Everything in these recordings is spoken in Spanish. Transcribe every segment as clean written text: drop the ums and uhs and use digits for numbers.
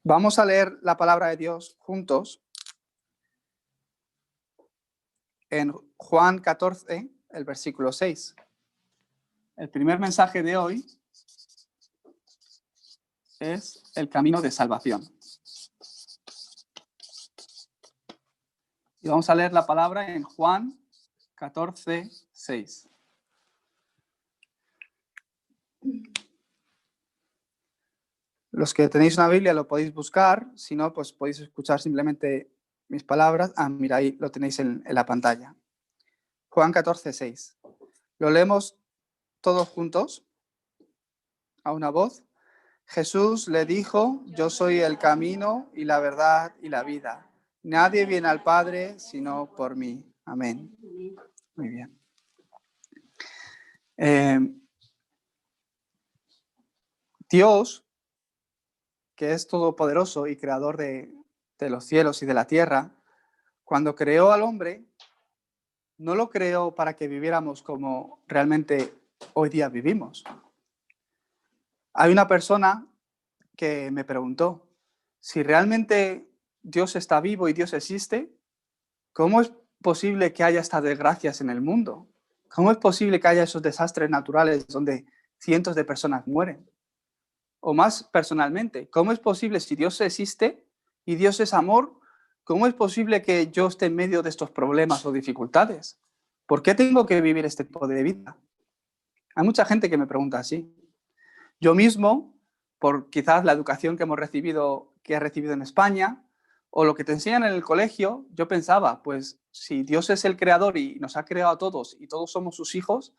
Vamos a leer la palabra de Dios juntos en Juan 14, el versículo 6. El primer mensaje de hoy es el camino de salvación. Y vamos a leer la palabra en Juan 14, 6. Los que tenéis una Biblia lo podéis buscar, si no, pues podéis escuchar simplemente mis palabras. Mira, ahí lo tenéis en la pantalla. Juan 14, 6. Lo leemos todos juntos, a una voz. Jesús le dijo: yo soy el camino y la verdad y la vida. Nadie viene al Padre sino por mí. Amén. Muy bien. Dios, que es todopoderoso y creador de los cielos y de la tierra, cuando creó al hombre, no lo creó para que viviéramos como realmente hoy día vivimos. Hay una persona que me preguntó: si realmente Dios está vivo y Dios existe, ¿cómo es posible que haya estas desgracias en el mundo? ¿Cómo es posible que haya esos desastres naturales donde cientos de personas mueren? O más personalmente, ¿cómo es posible, si Dios existe y Dios es amor, cómo es posible que yo esté en medio de estos problemas o dificultades? ¿Por qué tengo que vivir este tipo de vida? Hay mucha gente que me pregunta así. Yo mismo, por quizás la educación que he recibido en España, o lo que te enseñan en el colegio, yo pensaba, pues si Dios es el creador y nos ha creado a todos y todos somos sus hijos,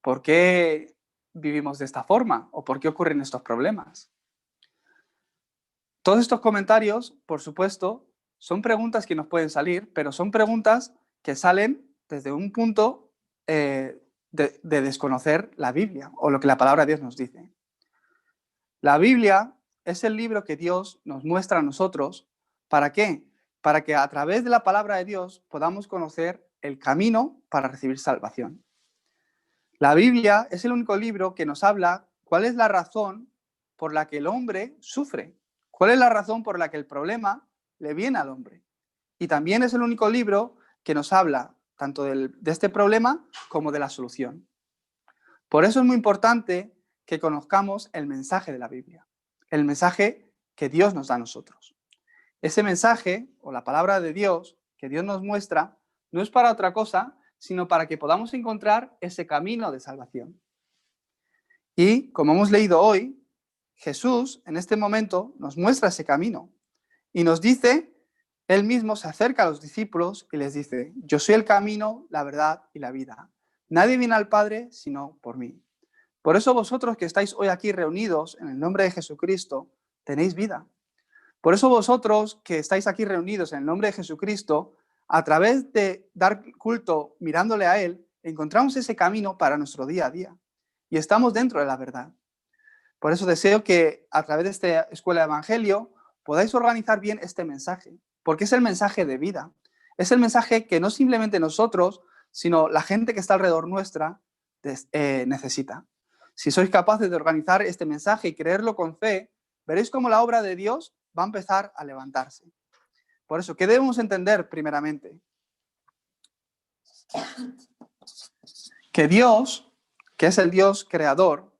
¿por qué vivimos de esta forma? ¿O por qué ocurren estos problemas? Todos estos comentarios, por supuesto, son preguntas que nos pueden salir, pero son preguntas que salen desde un punto de desconocer la Biblia o lo que la palabra de Dios nos dice. La Biblia es el libro que Dios nos muestra a nosotros. ¿Para qué? Para que a través de la palabra de Dios podamos conocer el camino para recibir salvación. La Biblia es el único libro que nos habla cuál es la razón por la que el hombre sufre, cuál es la razón por la que el problema le viene al hombre. Y también es el único libro que nos habla tanto de este problema como de la solución. Por eso es muy importante que conozcamos el mensaje de la Biblia, el mensaje que Dios nos da a nosotros. Ese mensaje, o la palabra de Dios, que Dios nos muestra, no es para otra cosa, sino para que podamos encontrar ese camino de salvación. Y, como hemos leído hoy, Jesús, en este momento, nos muestra ese camino. Y nos dice, Él mismo se acerca a los discípulos y les dice: yo soy el camino, la verdad y la vida. Nadie viene al Padre sino por mí. Por eso vosotros que estáis hoy aquí reunidos en el nombre de Jesucristo, tenéis vida. Por eso vosotros que estáis aquí reunidos en el nombre de Jesucristo, a través de dar culto mirándole a Él, encontramos ese camino para nuestro día a día. Y estamos dentro de la verdad. Por eso deseo que a través de esta escuela de evangelio podáis organizar bien este mensaje, porque es el mensaje de vida. Es el mensaje que no simplemente nosotros, sino la gente que está alrededor nuestra necesita. Si sois capaces de organizar este mensaje y creerlo con fe, veréis cómo la obra de Dios va a empezar a levantarse. Por eso, ¿qué debemos entender primeramente? Que Dios, que es el Dios creador,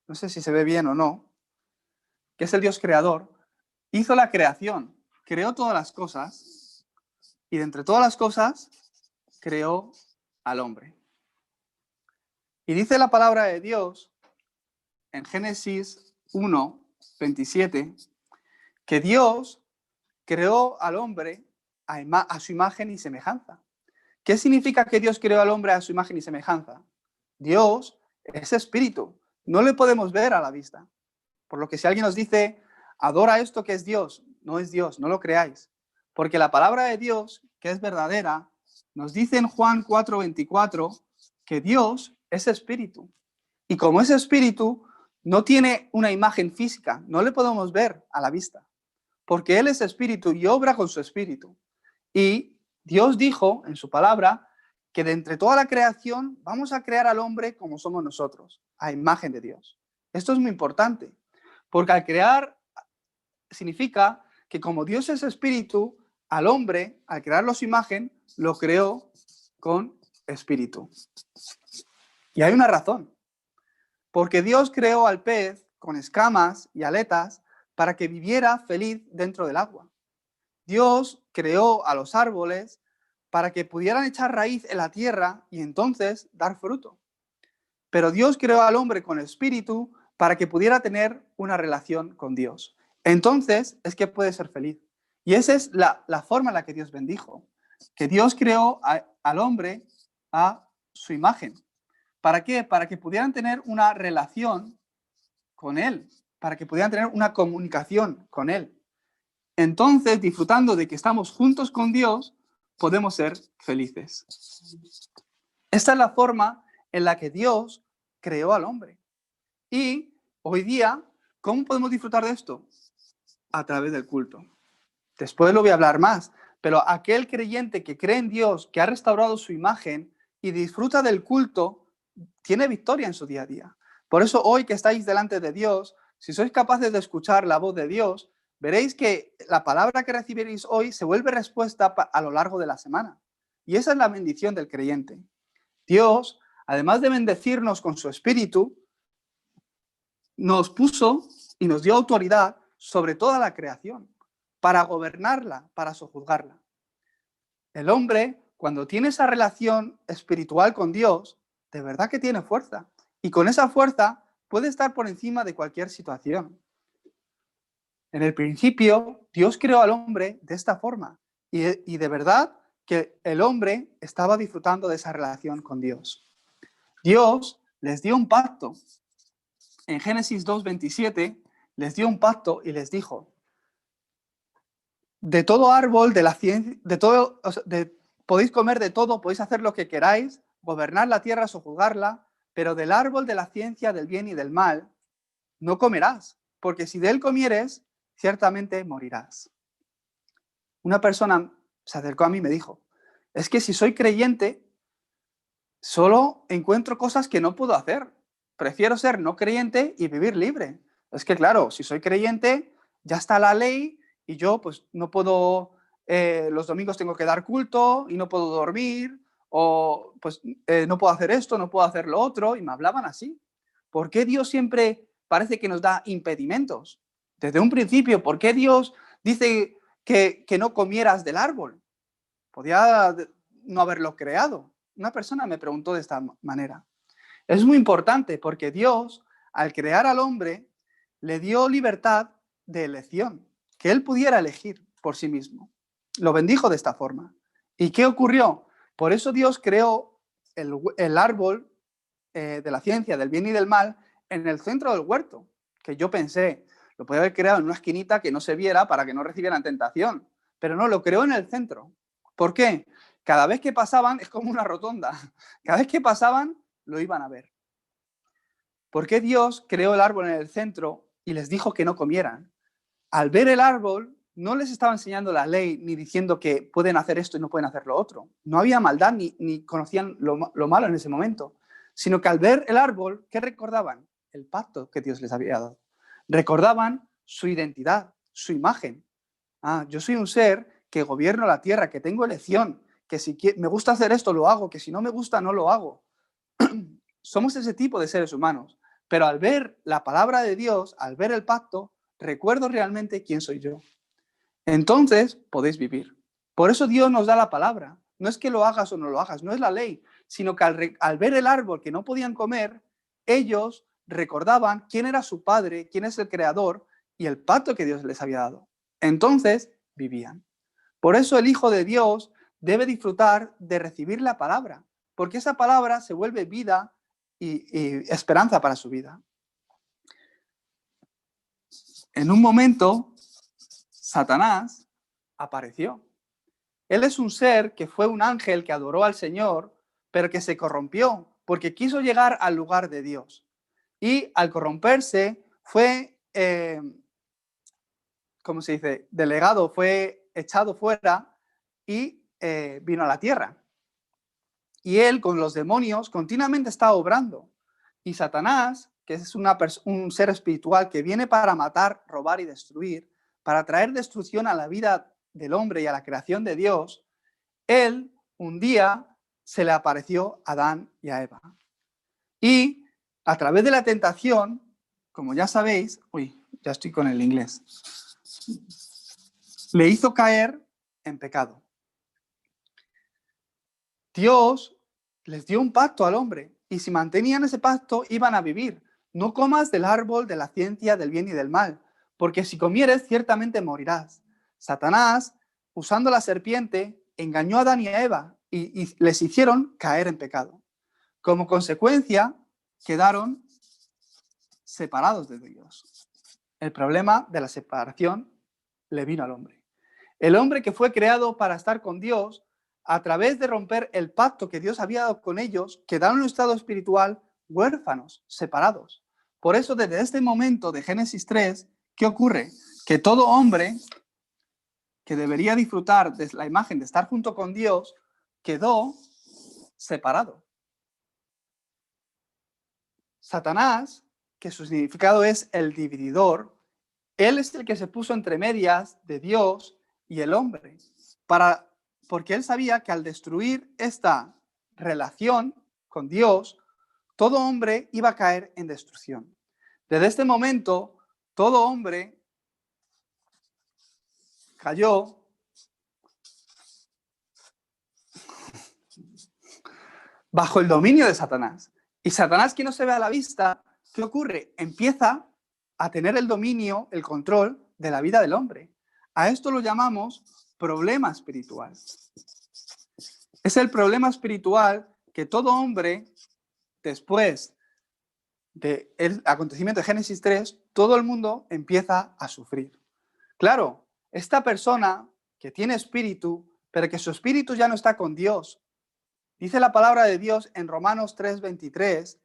no sé si se ve bien o no, que es el Dios creador, hizo la creación, creó todas las cosas y de entre todas las cosas creó al hombre. Y dice la palabra de Dios en Génesis 1, 27, que Dios creó al hombre a su imagen y semejanza. ¿Qué significa que Dios creó al hombre a su imagen y semejanza? Dios es espíritu, no le podemos ver a la vista. Por lo que si alguien nos dice, adora esto que es Dios, no es Dios, no lo creáis. Porque la palabra de Dios, que es verdadera, nos dice en Juan 4:24 que Dios es espíritu. Y como es espíritu, no tiene una imagen física, no le podemos ver a la vista. Porque Él es espíritu y obra con su espíritu. Y Dios dijo en su palabra que de entre toda la creación vamos a crear al hombre como somos nosotros, a imagen de Dios. Esto es muy importante, Porque al crear significa que como Dios es espíritu, al hombre, al crearlo su imagen, lo creó con espíritu. Y hay una razón. Porque Dios creó al pez con escamas y aletas para que viviera feliz dentro del agua. Dios creó a los árboles para que pudieran echar raíz en la tierra y entonces dar fruto. Pero Dios creó al hombre con espíritu para que pudiera tener una relación con Dios. Entonces es que puede ser feliz. Y esa es la forma en la que Dios bendijo. Que Dios creó al hombre a su imagen. ¿Para qué? Para que pudieran tener una relación con Él, para que pudieran tener una comunicación con Él. Entonces, disfrutando de que estamos juntos con Dios, podemos ser felices. Esta es la forma en la que Dios creó al hombre. Y hoy día, ¿cómo podemos disfrutar de esto? A través del culto. Después lo voy a hablar más, pero aquel creyente que cree en Dios, que ha restaurado su imagen y disfruta del culto, tiene victoria en su día a día. Por eso hoy que estáis delante de Dios, si sois capaces de escuchar la voz de Dios, veréis que la palabra que recibiréis hoy se vuelve respuesta a lo largo de la semana. Y esa es la bendición del creyente. Dios, además de bendecirnos con su espíritu, nos puso y nos dio autoridad sobre toda la creación, para gobernarla, para sojuzgarla. El hombre, cuando tiene esa relación espiritual con Dios, de verdad que tiene fuerza. Y con esa fuerza puede estar por encima de cualquier situación. En el principio, Dios creó al hombre de esta forma. Y de verdad que el hombre estaba disfrutando de esa relación con Dios. Dios les dio un pacto. En Génesis 2:27 les dio un pacto y les dijo: de todo árbol, de la ciencia, podéis comer de todo, podéis hacer lo que queráis, gobernar la tierra, sojuzgarla, pero del árbol de la ciencia del bien y del mal no comerás, porque si de él comieres, ciertamente morirás. Una persona se acercó a mí y me dijo: es que si soy creyente, solo encuentro cosas que no puedo hacer. Prefiero ser no creyente y vivir libre. Es que claro, si soy creyente, ya está la ley y yo pues no puedo, los domingos tengo que dar culto y no puedo dormir, o pues no puedo hacer esto, no puedo hacer lo otro, y me hablaban así. ¿Por qué Dios siempre parece que nos da impedimentos? Desde un principio, ¿por qué Dios dice que no comieras del árbol? Podía no haberlo creado. Una persona me preguntó de esta manera. Es muy importante porque Dios, al crear al hombre, le dio libertad de elección, que él pudiera elegir por sí mismo. Lo bendijo de esta forma. ¿Y qué ocurrió? Por eso Dios creó el árbol de la ciencia, del bien y del mal, en el centro del huerto, que yo pensé, lo podía haber creado en una esquinita que no se viera para que no recibieran tentación, pero no, lo creó en el centro. ¿Por qué? Cada vez que pasaban, es como una rotonda, cada vez que pasaban lo iban a ver. ¿Por qué Dios creó el árbol en el centro y les dijo que no comieran? Al ver el árbol, no les estaba enseñando la ley ni diciendo que pueden hacer esto y no pueden hacer lo otro. No había maldad ni conocían lo malo en ese momento, sino que al ver el árbol, ¿qué recordaban? El pacto que Dios les había dado. Recordaban su identidad, su imagen. Yo soy un ser que gobierno la tierra, que tengo elección, que si me gusta hacer esto lo hago, que si no me gusta no lo hago. Somos ese tipo de seres humanos, pero al ver la palabra de Dios, al ver el pacto, recuerdo realmente quién soy yo. Entonces podéis vivir. Por eso Dios nos da la palabra. No es que lo hagas o no lo hagas, no es la ley, sino que al ver el árbol que no podían comer, ellos recordaban quién era su padre, quién es el creador y el pacto que Dios les había dado. Entonces vivían. Por eso el Hijo de Dios debe disfrutar de recibir la palabra, porque esa palabra se vuelve vida y esperanza para su vida. En un momento, Satanás apareció. Él es un ser que fue un ángel que adoró al Señor, pero que se corrompió porque quiso llegar al lugar de Dios. Y al corromperse fue, ¿cómo se dice? Delegado, fue echado fuera y vino a la tierra. Y él con los demonios continuamente está obrando. Y Satanás, que es un ser espiritual que viene para matar, robar y destruir, para traer destrucción a la vida del hombre y a la creación de Dios, él un día se le apareció a Adán y a Eva. Y a través de la tentación, como ya sabéis, ya estoy con el inglés, le hizo caer en pecado. Dios les dio un pacto al hombre y si mantenían ese pacto iban a vivir. No comas del árbol de la ciencia del bien y del mal, porque si comieres ciertamente morirás. Satanás, usando la serpiente, engañó a Adán y a Eva y les hicieron caer en pecado. Como consecuencia, quedaron separados de Dios. El problema de la separación le vino al hombre. El hombre que fue creado para estar con Dios, a través de romper el pacto que Dios había dado con ellos, quedaron en un estado espiritual huérfanos, separados. Por eso, desde este momento de Génesis 3, ¿qué ocurre? Que todo hombre que debería disfrutar de la imagen de estar junto con Dios, quedó separado. Satanás, que su significado es el divididor, él es el que se puso entre medias de Dios y el hombre, porque él sabía que al destruir esta relación con Dios, todo hombre iba a caer en destrucción. Desde este momento, todo hombre cayó bajo el dominio de Satanás. Y Satanás, que no se ve a la vista, ¿qué ocurre? Empieza a tener el dominio, el control de la vida del hombre. A esto lo llamamos problema espiritual. Es el problema espiritual que todo hombre, después del acontecimiento de Génesis 3, todo el mundo empieza a sufrir. Claro, esta persona que tiene espíritu, pero que su espíritu ya no está con Dios. Dice la palabra de Dios en Romanos 3:23,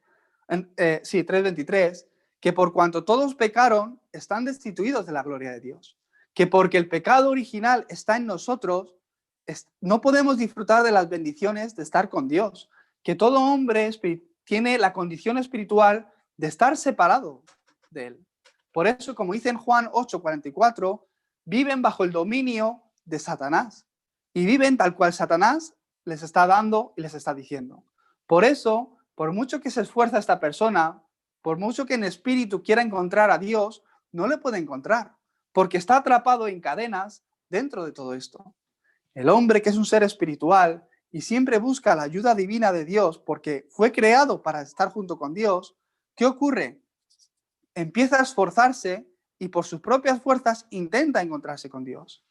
3:23, que por cuanto todos pecaron, están destituidos de la gloria de Dios. Que porque el pecado original está en nosotros, no podemos disfrutar de las bendiciones de estar con Dios. Que todo hombre tiene la condición espiritual de estar separado de Él. Por eso, como dice en Juan 8:44, viven bajo el dominio de Satanás. Y viven tal cual Satanás les está dando y les está diciendo. Por eso, por mucho que se esfuerza esta persona, por mucho que en espíritu quiera encontrar a Dios, no le puede encontrar, porque está atrapado en cadenas dentro de todo esto. El hombre, que es un ser espiritual y siempre busca la ayuda divina de Dios porque fue creado para estar junto con Dios, ¿qué ocurre? Empieza a esforzarse y por sus propias fuerzas intenta encontrarse con Dios.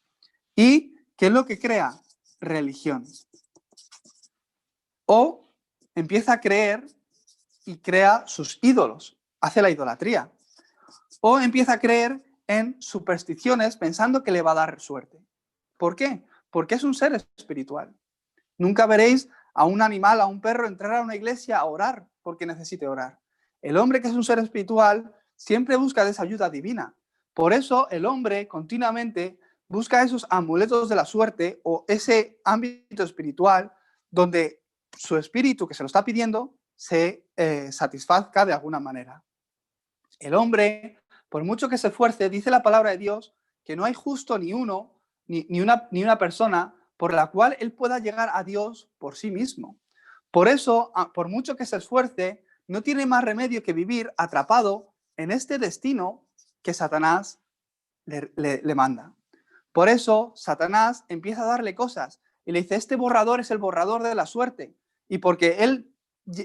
¿Y qué es lo que crea? Religión. O empieza a creer y crea sus ídolos, hace la idolatría. O empieza a creer en supersticiones pensando que le va a dar suerte. ¿Por qué? Porque es un ser espiritual. Nunca veréis a un animal, a un perro, entrar a una iglesia a orar porque necesite orar. El hombre, que es un ser espiritual, siempre busca esa ayuda divina. Por eso el hombre continuamente busca esos amuletos de la suerte o ese ámbito espiritual donde su espíritu, que se lo está pidiendo, se satisfazca de alguna manera. El hombre, por mucho que se esfuerce, dice la palabra de Dios que no hay justo ni uno, ni una persona por la cual él pueda llegar a Dios por sí mismo. Por eso, por mucho que se esfuerce, no tiene más remedio que vivir atrapado en este destino que Satanás le manda. Por eso, Satanás empieza a darle cosas y le dice, este borrador es el borrador de la suerte. Y porque él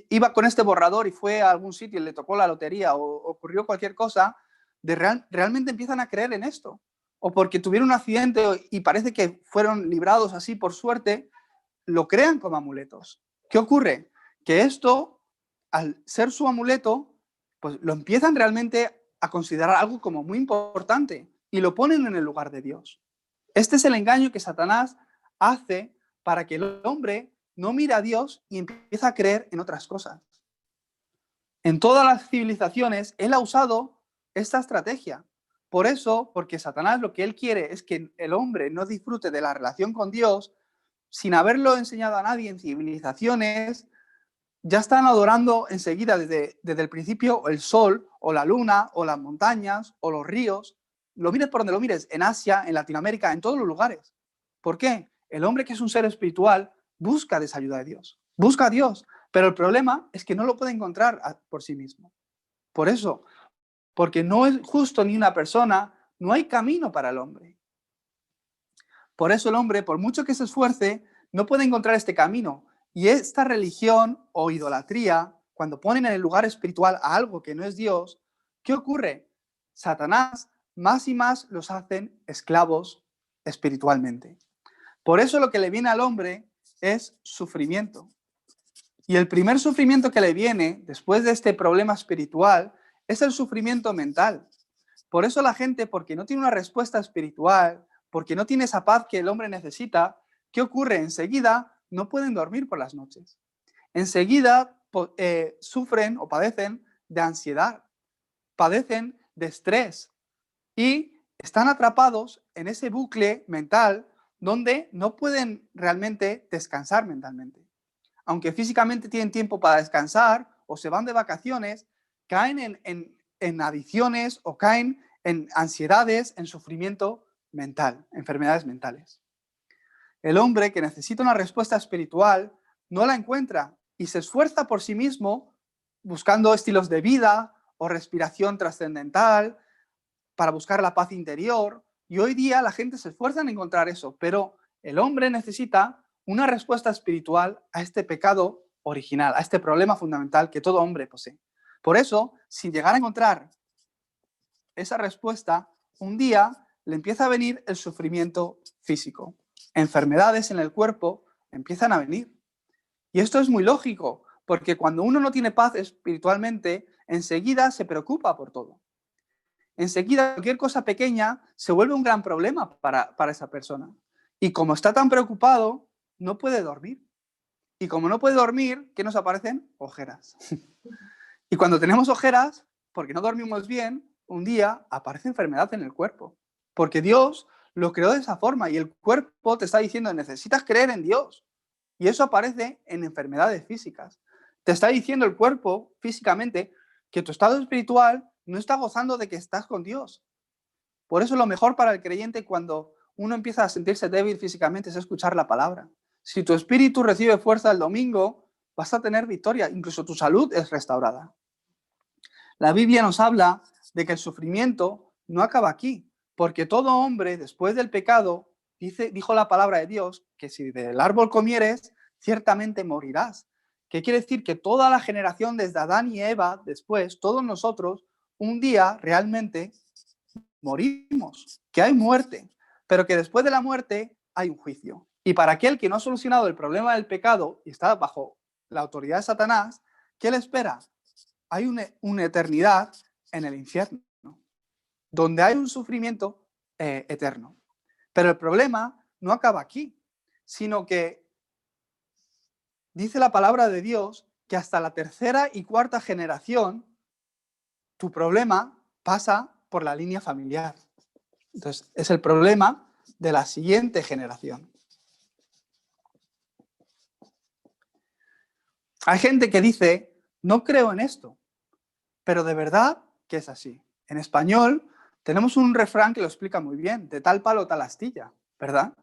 iba con este borrador y fue a algún sitio y le tocó la lotería o ocurrió cualquier cosa, realmente empiezan a creer en esto. O porque tuvieron un accidente y parece que fueron librados así por suerte, lo crean como amuletos. ¿Qué ocurre? Que esto, al ser su amuleto, pues lo empiezan realmente a considerar algo como muy importante y lo ponen en el lugar de Dios. Este es el engaño que Satanás hace para que el hombre no mire a Dios y empiece a creer en otras cosas. En todas las civilizaciones, él ha usado esta estrategia. Por eso, porque Satanás lo que él quiere es que el hombre no disfrute de la relación con Dios, sin haberlo enseñado a nadie en civilizaciones, ya están adorando enseguida desde el principio el sol o la luna o las montañas o los ríos. Lo mires por donde lo mires, en Asia, en Latinoamérica, en todos los lugares. ¿Por qué? El hombre que es un ser espiritual busca de esa ayuda de Dios, busca a Dios, pero el problema es que no lo puede encontrar por sí mismo. Por eso, porque no es justo ni una persona, no hay camino para el hombre. Por eso el hombre, por mucho que se esfuerce, no puede encontrar este camino. Y esta religión o idolatría, cuando ponen en el lugar espiritual a algo que no es Dios, ¿qué ocurre? Satanás más y más los hacen esclavos espiritualmente. Por eso lo que le viene al hombre es sufrimiento. Y el primer sufrimiento que le viene después de este problema espiritual es el sufrimiento mental. Por eso la gente, porque no tiene una respuesta espiritual, porque no tiene esa paz que el hombre necesita, ¿qué ocurre? Enseguida no pueden dormir por las noches. Enseguida sufren o padecen de ansiedad, padecen de estrés y están atrapados en ese bucle mental donde no pueden realmente descansar mentalmente. Aunque físicamente tienen tiempo para descansar o se van de vacaciones, caen en adicciones o caen en ansiedades, en sufrimiento mental, enfermedades mentales. El hombre que necesita una respuesta espiritual no la encuentra y se esfuerza por sí mismo buscando estilos de vida o respiración trascendental para buscar la paz interior. Y hoy día la gente se esfuerza en encontrar eso, pero el hombre necesita una respuesta espiritual a este pecado original, a este problema fundamental que todo hombre posee. Por eso, sin llegar a encontrar esa respuesta, un día le empieza a venir el sufrimiento físico. Enfermedades en el cuerpo empiezan a venir. Y esto es muy lógico, porque cuando uno no tiene paz espiritualmente, enseguida se preocupa por todo. Enseguida cualquier cosa pequeña se vuelve un gran problema para esa persona. Y como está tan preocupado, no puede dormir. Y como no puede dormir, ¿qué nos aparecen? Ojeras. Y cuando tenemos ojeras, porque no dormimos bien, un día aparece enfermedad en el cuerpo. Porque Dios lo creó de esa forma y el cuerpo te está diciendo, necesitas creer en Dios. Y eso aparece en enfermedades físicas. Te está diciendo el cuerpo físicamente que tu estado espiritual no está gozando de que estás con Dios. Por eso lo mejor para el creyente cuando uno empieza a sentirse débil físicamente es escuchar la palabra. Si tu espíritu recibe fuerza el domingo, vas a tener victoria, incluso tu salud es restaurada. La Biblia nos habla de que el sufrimiento no acaba aquí, porque todo hombre, después del pecado, dijo la palabra de Dios, que si del árbol comieres, ciertamente morirás. ¿Qué quiere decir? Que toda la generación, desde Adán y Eva, después, todos nosotros, un día realmente morimos, que hay muerte, pero que después de la muerte hay un juicio. Y para aquel que no ha solucionado el problema del pecado y está bajo la autoridad de Satanás, ¿qué le espera? Hay una eternidad en el infierno, donde hay un sufrimiento eterno. Pero el problema no acaba aquí, sino que dice la palabra de Dios que hasta la tercera y cuarta generación tu problema pasa por la línea familiar. Entonces, es el problema de la siguiente generación. Hay gente que dice, no creo en esto, pero de verdad que es así. En español tenemos un refrán que lo explica muy bien, de tal palo tal astilla, ¿verdad?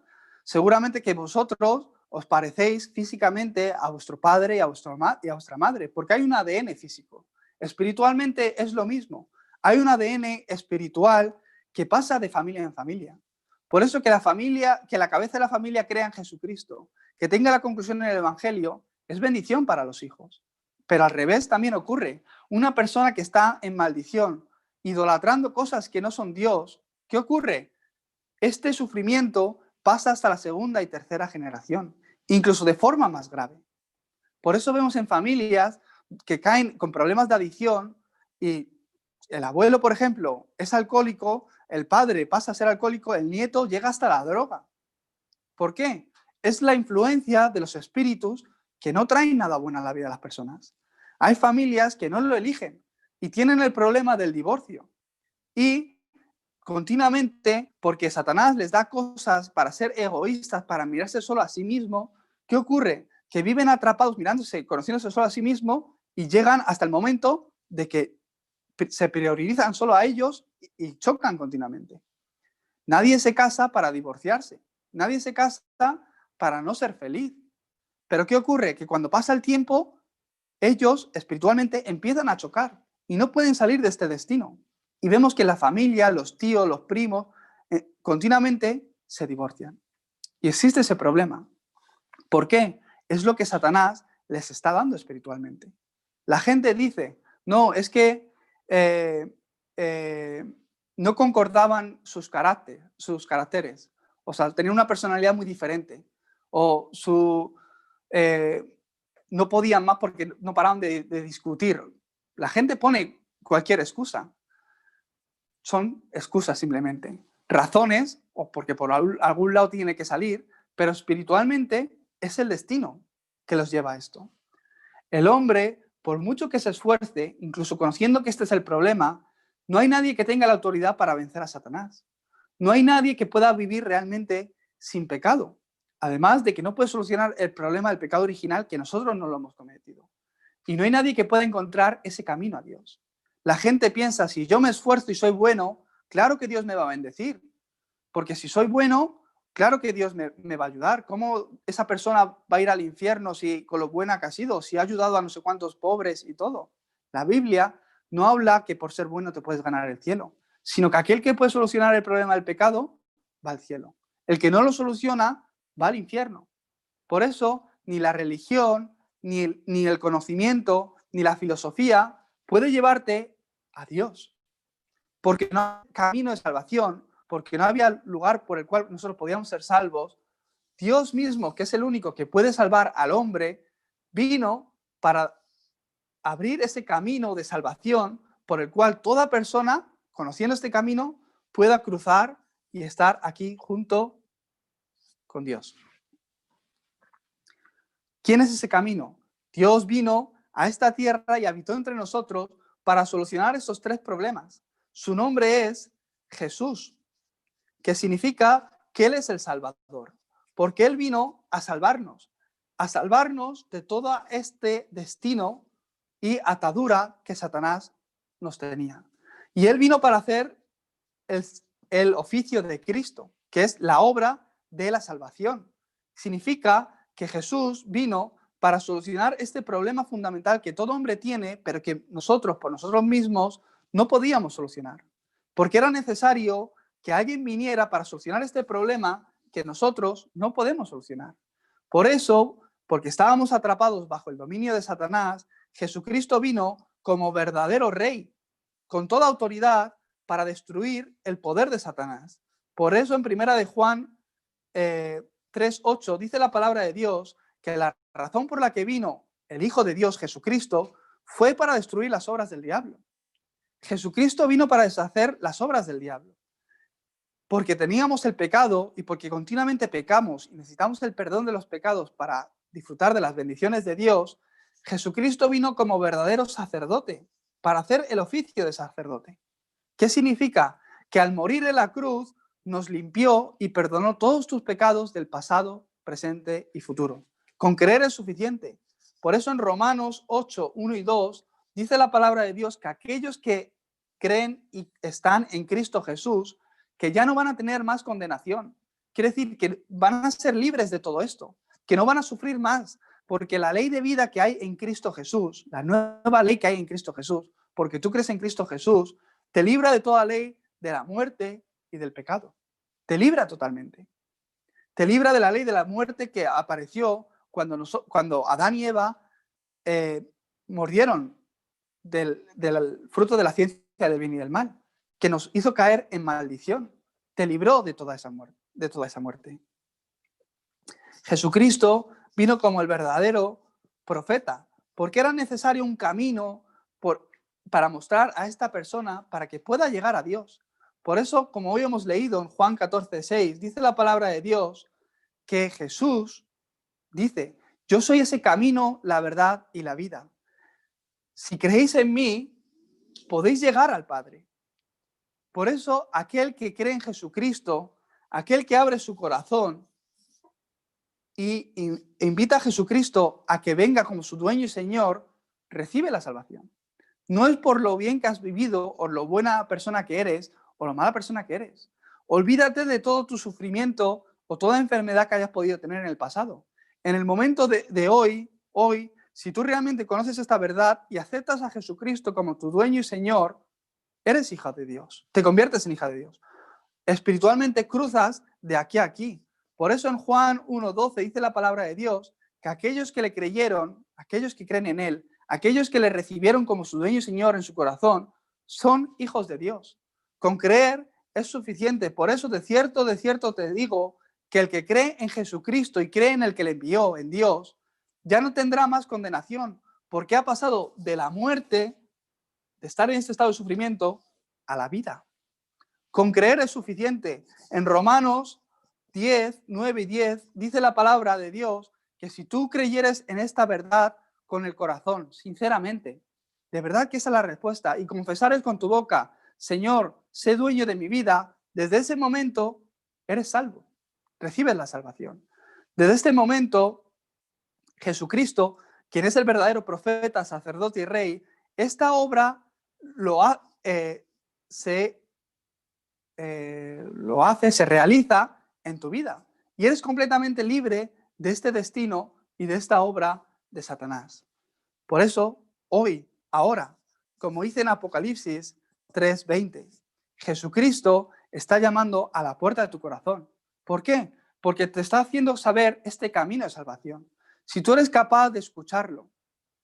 Seguramente que vosotros os parecéis físicamente a vuestro padre y a vuestra madre, porque hay un ADN físico. Espiritualmente es lo mismo. Hay un ADN espiritual que pasa de familia en familia. Por eso que la cabeza de la familia crea en Jesucristo, que tenga la conclusión en el Evangelio, es bendición para los hijos. Pero al revés también ocurre. Una persona que está en maldición, idolatrando cosas que no son Dios, ¿qué ocurre? Este sufrimiento pasa hasta la segunda y tercera generación, incluso de forma más grave. Por eso vemos en familias que caen con problemas de adicción y el abuelo, por ejemplo, es alcohólico, el padre pasa a ser alcohólico, el nieto llega hasta la droga. ¿Por qué? Es la influencia de los espíritus que no traen nada bueno a la vida de las personas. Hay familias que no lo eligen y tienen el problema del divorcio. Y continuamente, porque Satanás les da cosas para ser egoístas, para mirarse solo a sí mismo, ¿qué ocurre? que viven atrapados, mirándose, conociéndose solo a sí mismo y llegan hasta el momento de que se priorizan solo a ellos y chocan continuamente. Nadie se casa para divorciarse. Nadie se casa para no ser feliz. Pero ¿qué ocurre? Que cuando pasa el tiempo, ellos espiritualmente empiezan a chocar y no pueden salir de este destino. Y vemos que la familia, los tíos, los primos, continuamente se divorcian. Y existe ese problema. ¿Por qué? Es lo que Satanás les está dando espiritualmente. La gente dice, no, es que no concordaban sus caracteres. O sea, tenían una personalidad muy diferente. O no podían más porque no paraban de discutir. La gente pone cualquier excusa. Son excusas simplemente. Razones, o porque por algún lado tiene que salir, pero espiritualmente es el destino que los lleva a esto. El hombre, por mucho que se esfuerce, incluso conociendo que este es el problema, no hay nadie que tenga la autoridad para vencer a Satanás. No hay nadie que pueda vivir realmente sin pecado. Además de que no puede solucionar el problema del pecado original que nosotros no lo hemos cometido. Y no hay nadie que pueda encontrar ese camino a Dios. La gente piensa, si yo me esfuerzo y soy bueno, claro que Dios me va a bendecir. Porque si soy bueno, claro que Dios me va a ayudar. ¿Cómo esa persona va a ir al infierno si con lo buena que ha sido, si ha ayudado a no sé cuántos pobres y todo? La Biblia no habla que por ser bueno te puedes ganar el cielo, sino que aquel que puede solucionar el problema del pecado va al cielo. El que no lo soluciona va al infierno. Por eso, ni la religión, ni el conocimiento, ni la filosofía puede llevarte a Dios. Porque no hay camino de salvación, porque no había lugar por el cual nosotros podíamos ser salvos. Dios mismo, que es el único que puede salvar al hombre, vino para abrir ese camino de salvación por el cual toda persona, conociendo este camino, pueda cruzar y estar aquí junto con Dios. ¿Quién es ese camino? Dios vino a esta tierra y habitó entre nosotros para solucionar estos tres problemas. Su nombre es Jesús, que significa que Él es el Salvador, porque Él vino a salvarnos de todo este destino y atadura que Satanás nos tenía. Y Él vino para hacer el oficio de Cristo, que es la obra de la salvación. Significa que Jesús vino para solucionar este problema fundamental que todo hombre tiene, pero que nosotros, por nosotros mismos, no podíamos solucionar. Porque era necesario que alguien viniera para solucionar este problema que nosotros no podemos solucionar. Por eso, porque estábamos atrapados bajo el dominio de Satanás, Jesucristo vino como verdadero rey, con toda autoridad para destruir el poder de Satanás. Por eso en primera de Juan 3:8 dice la palabra de Dios que la razón por la que vino el Hijo de Dios, Jesucristo, fue para destruir las obras del diablo. Jesucristo vino para deshacer las obras del diablo. Porque teníamos el pecado y porque continuamente pecamos y necesitamos el perdón de los pecados para disfrutar de las bendiciones de Dios, Jesucristo vino como verdadero sacerdote para hacer el oficio de sacerdote. ¿Qué significa? Que al morir en la cruz nos limpió y perdonó todos tus pecados del pasado, presente y futuro. Con creer es suficiente. Por eso en Romanos 8, 1 y 2 dice la palabra de Dios que aquellos que creen y están en Cristo Jesús, que ya no van a tener más condenación. Quiere decir que van a ser libres de todo esto, que no van a sufrir más, porque la ley de vida que hay en Cristo Jesús, la nueva ley que hay en Cristo Jesús, porque tú crees en Cristo Jesús, te libra de toda ley, de la muerte y del pecado. Te libra totalmente. Te libra de la ley de la muerte que apareció cuando Adán y Eva mordieron del fruto de la ciencia del bien y del mal, que nos hizo caer en maldición. Te libró de toda esa muerte. Jesucristo vino como el verdadero profeta, porque era necesario un camino para mostrar a esta persona para que pueda llegar a Dios. Por eso, como hoy hemos leído en Juan 14:6, dice la palabra de Dios que Jesús dice, yo soy ese camino, la verdad y la vida. Si creéis en mí, podéis llegar al Padre. Por eso, aquel que cree en Jesucristo, aquel que abre su corazón, invita a Jesucristo a que venga como su dueño y Señor, recibe la salvación. No es por lo bien que has vivido o lo buena persona que eres o lo mala persona que eres. Olvídate de todo tu sufrimiento o toda enfermedad que hayas podido tener en el pasado. En el momento de hoy, si tú realmente conoces esta verdad y aceptas a Jesucristo como tu dueño y Señor, eres hija de Dios, te conviertes en hija de Dios. Espiritualmente cruzas de aquí a aquí. Por eso en Juan 1:12 dice la palabra de Dios que aquellos que le creyeron, aquellos que creen en Él, aquellos que le recibieron como su dueño y Señor en su corazón, son hijos de Dios. Con creer es suficiente. Por eso de cierto te digo que el que cree en Jesucristo y cree en el que le envió, en Dios, ya no tendrá más condenación, porque ha pasado de la muerte, de estar en este estado de sufrimiento, a la vida. Con creer es suficiente. En Romanos 10, 9 y 10 dice la palabra de Dios que si tú creyeres en esta verdad con el corazón, sinceramente, de verdad que esa es la respuesta, y confesares con tu boca, Señor, sé dueño de mi vida, desde ese momento eres salvo, recibes la salvación. Desde este momento, Jesucristo, quien es el verdadero profeta, sacerdote y rey, esta obra se realiza en tu vida. Y eres completamente libre de este destino y de esta obra de Satanás. Por eso, hoy, ahora, como dice en Apocalipsis 3:20, Jesucristo está llamando a la puerta de tu corazón. ¿Por qué? Porque te está haciendo saber este camino de salvación. Si tú eres capaz de escucharlo,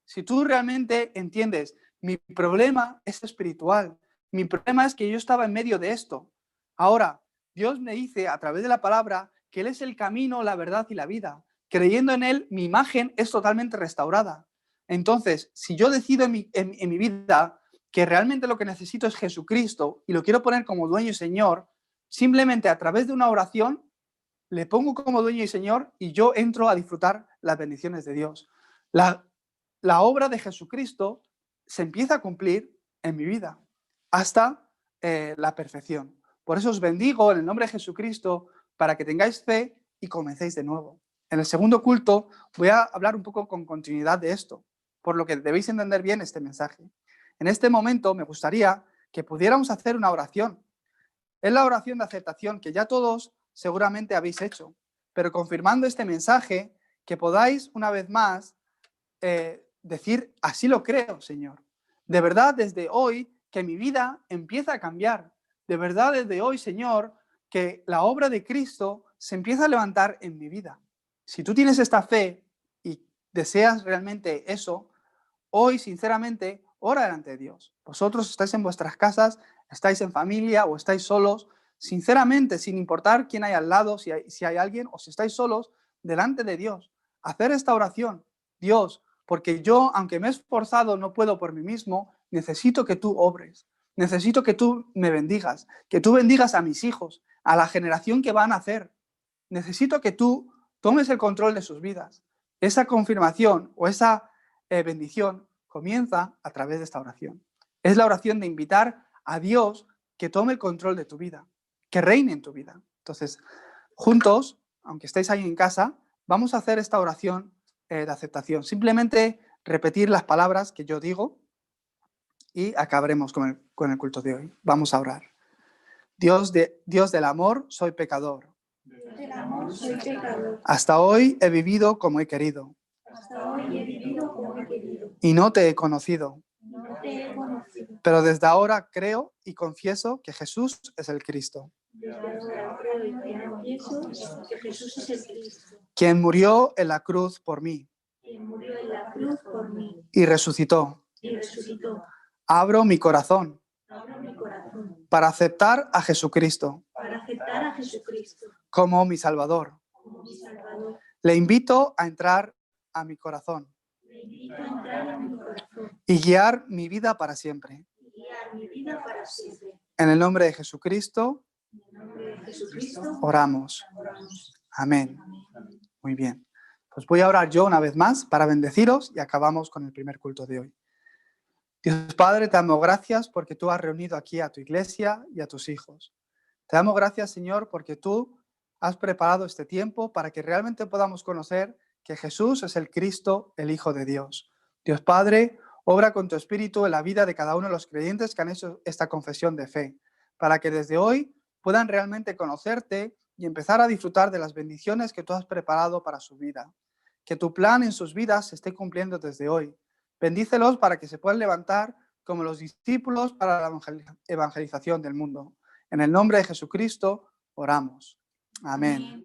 si tú realmente entiendes, mi problema es espiritual, mi problema es que yo estaba en medio de esto. Ahora, Dios me dice a través de la palabra que Él es el camino, la verdad y la vida. Creyendo en Él, mi imagen es totalmente restaurada. Entonces, si yo decido en mi vida que realmente lo que necesito es Jesucristo y lo quiero poner como dueño y Señor, simplemente a través de una oración le pongo como dueño y Señor y yo entro a disfrutar las bendiciones de Dios. La obra de Jesucristo se empieza a cumplir en mi vida hasta la perfección. Por eso os bendigo en el nombre de Jesucristo para que tengáis fe y comencéis de nuevo. En el segundo culto voy a hablar un poco con continuidad de esto, por lo que debéis entender bien este mensaje. En este momento me gustaría que pudiéramos hacer una oración. Es la oración de aceptación que ya todos seguramente habéis hecho, pero confirmando este mensaje, que podáis una vez más decir, así lo creo, Señor. De verdad, desde hoy, que mi vida empieza a cambiar. De verdad, desde hoy, Señor, que la obra de Cristo se empieza a levantar en mi vida. Si tú tienes esta fe y deseas realmente eso, hoy, sinceramente, ora delante de Dios. Vosotros estáis en vuestras casas, estáis en familia o estáis solos, sinceramente, sin importar quién hay al lado, si hay alguien o si estáis solos, delante de Dios. Hacer esta oración. Dios, porque yo, aunque me he esforzado, no puedo por mí mismo, necesito que tú obres. Necesito que tú me bendigas, que tú bendigas a mis hijos, a la generación que van a nacer. Necesito que tú tomes el control de sus vidas. Esa confirmación o esa bendición comienza a través de esta oración. Es la oración de invitar a Dios que tome el control de tu vida, que reine en tu vida. Entonces, juntos, aunque estéis ahí en casa, vamos a hacer esta oración de aceptación. Simplemente repetir las palabras que yo digo y acabaremos con el culto de hoy. Vamos a orar. Dios del amor, soy pecador. Del amor soy pecador. Hasta hoy he vivido como he querido. Hasta hoy he vivido como he querido. Y no te he conocido. No te he conocido. Pero desde ahora creo y confieso que Jesús es el Cristo. Desde ahora creo y confieso que Jesús es el Cristo. Quien murió en la cruz por mí. Quien murió en la cruz por mí. Y resucitó. Y resucitó. Abro mi corazón. Abro mi corazón. Para aceptar a Jesucristo. Para aceptar a Jesucristo. Como mi Salvador. Como mi Salvador. Le invito a entrar a mi corazón. Le invito a entrar a mi corazón. Y guiar mi vida para siempre. Y guiar mi vida para siempre. En el nombre de Jesucristo. En el nombre de Jesucristo. Oramos. Oramos. Amén. Muy bien. Pues voy a orar yo una vez más para bendeciros y acabamos con el primer culto de hoy. Dios Padre, te damos gracias porque tú has reunido aquí a tu iglesia y a tus hijos. Te damos gracias, Señor, porque tú has preparado este tiempo para que realmente podamos conocer que Jesús es el Cristo, el Hijo de Dios. Dios Padre, obra con tu Espíritu en la vida de cada uno de los creyentes que han hecho esta confesión de fe, para que desde hoy puedan realmente conocerte y empezar a disfrutar de las bendiciones que tú has preparado para su vida. Que tu plan en sus vidas se esté cumpliendo desde hoy. Bendícelos para que se puedan levantar como los discípulos para la evangelización del mundo. En el nombre de Jesucristo oramos. Amén.